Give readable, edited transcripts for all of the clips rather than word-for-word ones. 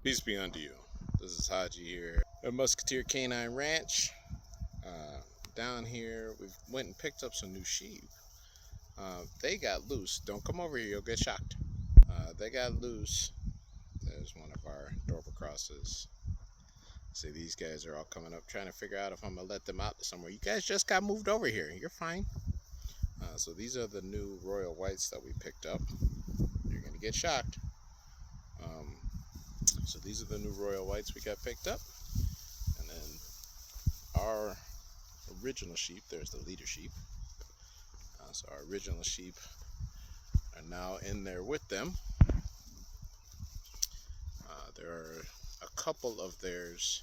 Peace be unto you. This is Haji here at Musketeer Canine Ranch. Down here, we went and picked up some new sheep. They got loose. Don't come over here, you'll get shocked. They got loose. There's one of our Dorper crosses. See, these guys are all coming up trying to figure out if I'm going to let them out somewhere. You guys just got moved over here. You're fine. So these are the new Royal Whites that we picked up. You're going to get shocked. So these are the new Royal Whites we got picked up. And then our original sheep, there's the leader sheep. So our original sheep are now in there with them. There are a couple of theirs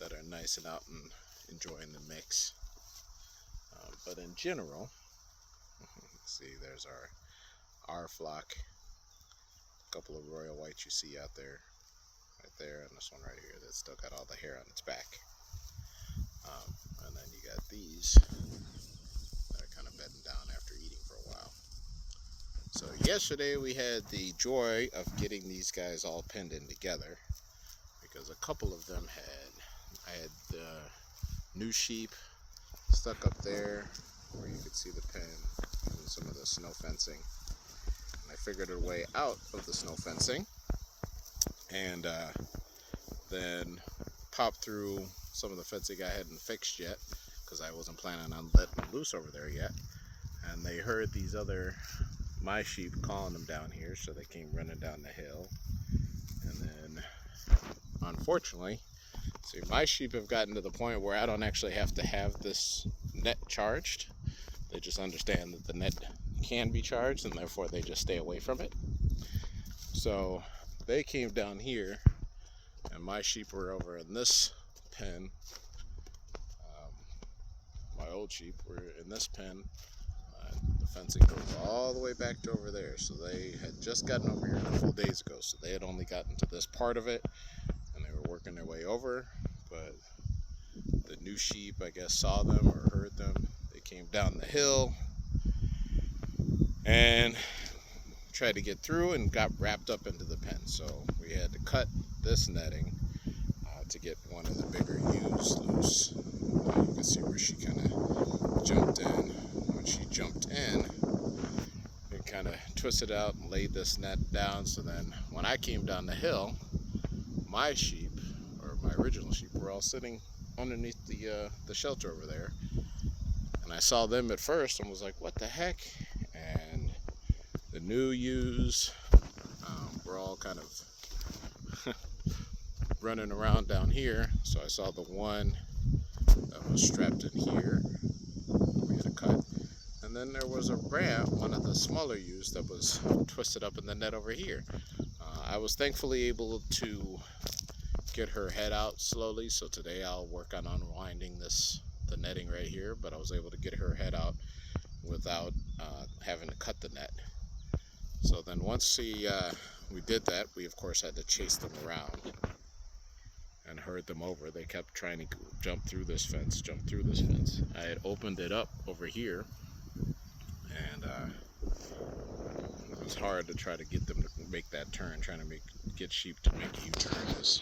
that are nice and out and enjoying the mix. But in general, see, there's our flock. A couple of Royal Whites you see out there, right there, and this one right here that's still got all the hair on its back. And then you got these that are kind of bedding down after eating for a while. So yesterday we had the joy of getting these guys all penned in together because a couple of them I had new sheep stuck up there where you could see the pen and some of the snow fencing. And I figured a way out of the snow fencing and then popped through some of the fencing I hadn't fixed yet because I wasn't planning on letting them loose over there yet. And they heard my sheep calling them down here, so they came running down the hill. And then, unfortunately, see, my sheep have gotten to the point where I don't actually have to have this net charged. They just understand that the net can be charged, and therefore they just stay away from it. So they came down here, and my sheep were over in this pen. My old sheep were in this pen. The fencing goes all the way back to over there, so they had just gotten over here a couple of days ago, so they had only gotten to this part of it, and they were working their way over, but the new sheep, I guess, saw them or heard them. They came down the hill and tried to get through and got wrapped up into the pen, so we had to cut this netting to get one of the bigger ewes loose. You can see where she kind of jumped in. When she jumped in, it kind of twisted out and laid this net down, so then when I came down the hill, my sheep, or my original sheep, were all sitting underneath the shelter over there, and I saw them at first and was like, what the heck? And the new ewes were all kind of running around down here, so I saw the one that was strapped in here. We had to cut. And then there was a ram, one of the smaller ewes, that was twisted up in the net over here. I was thankfully able to get her head out slowly, so today I'll work on unwinding the netting right here, but I was able to get her head out without having to cut the net. So then once we did that, we of course had to chase them around and herd them over. They kept trying to jump through this fence. I had opened it up over here, and it was hard to try to get them to make that turn, trying to get sheep to make a U-turn as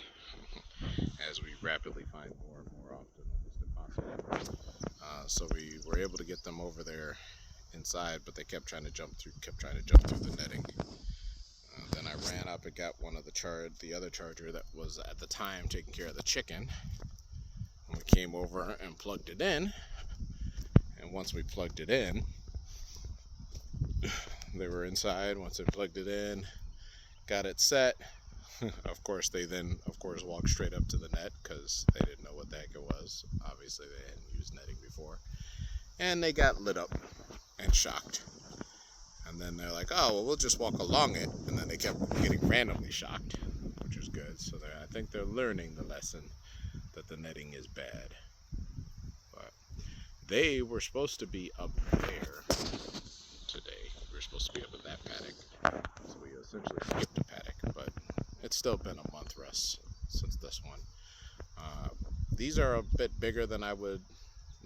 we rapidly find more and more often, almost impossible. So we were able to get them over there inside, but they kept trying to jump through the netting. Then I ran up and got one of the other charger that was at the time taking care of the chicken. And we came over and plugged it in. And once we plugged it in, they were inside. Once they plugged it in, got it set. Of course, they then, walked straight up to the net because they didn't know what the heck it was. Obviously, they hadn't used netting before. And they got lit up and shocked. And then they're like, oh, well, we'll just walk along it. And then they kept getting randomly shocked, which was good. So I think they're learning the lesson that the netting is bad. But they were supposed to be up there today. We were supposed to be up at that paddock. So we essentially skipped a paddock. But it's still been a month, Russ, since this one. These are a bit bigger than I would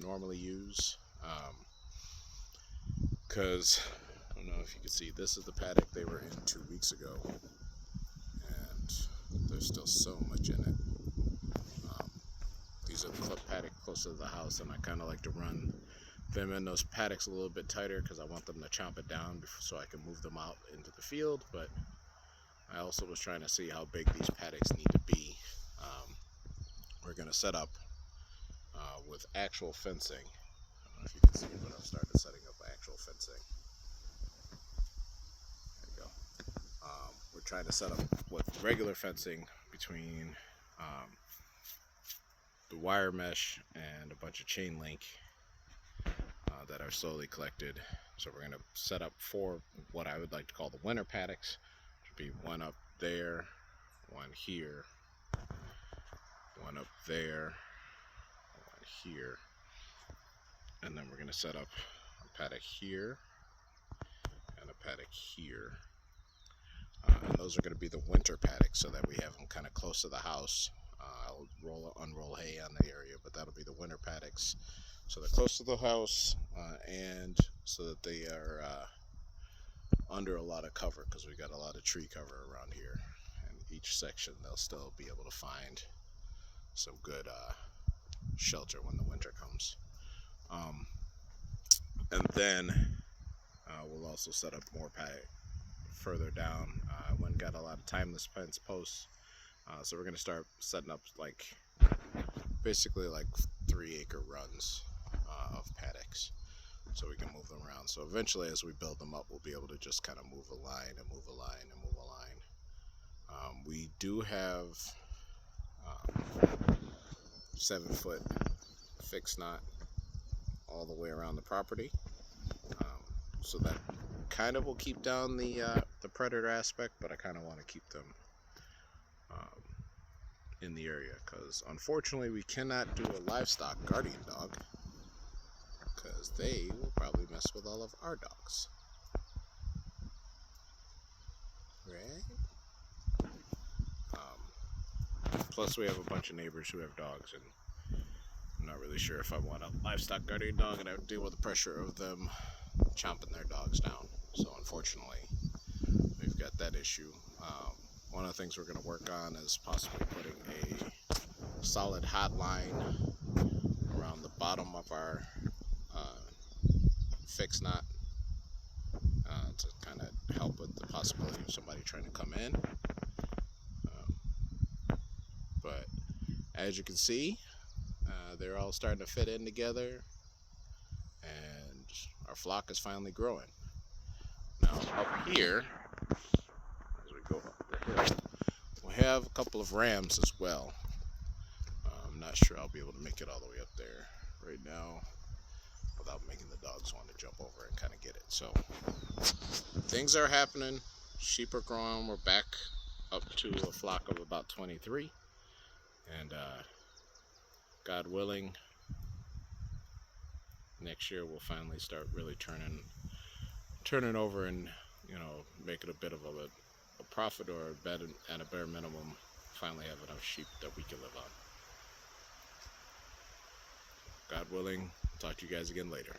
normally use. Because I don't know if you can see, this is the paddock they were in 2 weeks ago, and they're there's still so much in it. These are the paddocks closer to the house, and I kind of like to run them in those paddocks a little bit tighter because I want them to chomp it down so I can move them out into the field. But I also was trying to see how big these paddocks need to be. We're going to set up with actual fencing. I don't know if you can see it, but I've started setting up actual fencing. There you go. We're trying to set up with regular fencing between the wire mesh and a bunch of chain link that are slowly collected. So we're going to set up 4 what I would like to call the winter paddocks, which would be one up there, one here, one up there, one here, and then we're going to set up a paddock here and a paddock here. And those are going to be the winter paddocks so that we have them kind of close to the house. I'll unroll hay on the area, but that'll be the winter paddocks. So they're close to the house and so that they are under a lot of cover, because we've got a lot of tree cover around here. And each section they'll still be able to find some good shelter when the winter comes. And then we'll also set up more paddock further down. When got a lot of timeless fence posts, so we're going to start setting up like basically like 3-acre runs of paddocks so we can move them around. So eventually, as we build them up, we'll be able to just kind of move a line and move a line and move a line. We do have 7-foot fixed knot all the way around the property, so that kind of will keep down the predator aspect, but I kind of want to keep them in the area, because unfortunately we cannot do a livestock guardian dog because they will probably mess with all of our dogs, right? Plus we have a bunch of neighbors who have dogs, and I'm not really sure if I want a livestock guardian dog and I would deal with the pressure of them chomping their dogs down. So unfortunately we've got that issue. One of the things we're going to work on is possibly putting a solid hot line around the bottom of our fixed knot to kind of help with the possibility of somebody trying to come in. But as you can see, they're all starting to fit in together, and our flock is finally growing. Now up here, as we go up the hill, we have a couple of rams as well. I'm not sure I'll be able to make it all the way up there right now without making the dogs want to jump over and kind of get it. So things are happening. Sheep are growing. We're back up to a flock of about 23, and God willing, next year we'll finally start really turning over and, you know, make it a bit of a profit, or at a bare minimum finally have enough sheep that we can live on. God willing, talk to you guys again later.